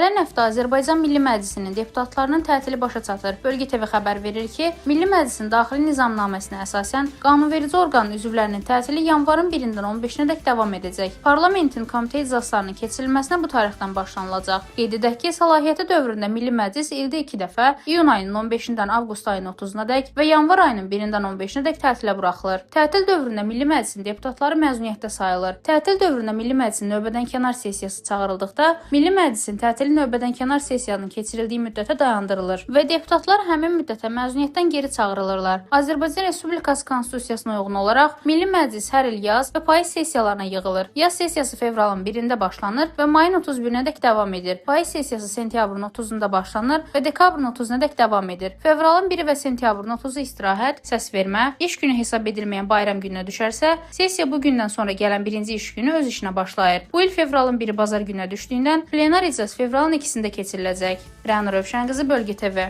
Gələn həftə Azərbaycan Milli Məclisinin deputatlarının tətili başa çatır. Bölgə TV xəbər verir ki, Milli Məclisin daxili nizamnaməsinə əsasən qanunverici orqanın üzvlərinin tətili yanvarın 1-dən 15-nədək davam edəcək. Parlamentin komitə iclaslarının keçirilməsinə bu tarixdən başlanılacaq. Qeyd edək ki, səlahiyyəti dövründə Milli Məclis ildə 2 dəfə iyun ayının 15-dən avqust ayının 30-nadək və yanvar ayının 1-dən 15-nədək tətilə buraxılır. Tətil dövründə Milli Məclisin deputatları məzuniyyətdə sayılır. Tətil dövründə Milli Məclisin növbədənkənar sessiyası çağırıldıqda, Milli Məclisin tətili növbədənkənar sessiyanın keçirildiyi müddətə dayandırılır və deputatlar həmin müddətə məzuniyyətdən geri çağırılırlar. Azərbaycan Respublikası Konstitusiyasına uyğun olaraq Milli Məclis hər il yaz və payız sessiyalarına yığılır. Yaz sessiyası fevralın 1-də başlanır və mayın 31-nədək davam edir. Payız sessiyası sentyabrın 30-da başlanır və dekabrın 30-nadək davam edir. Fevralın 1-i və sentyabrın 30-u istirahət, səsvermə, iş günü hesab edilməyən bayram gününə düşərsə, sessiya bu gündən sonra gələn birinci iş günü öz işinə başlayır. Bu il fevralın 1-i bazar gününə düşdüyündən plenar iclas fevralın 2-sində keçiriləcək. Rəna Rövşən qızı, Bölgə TV.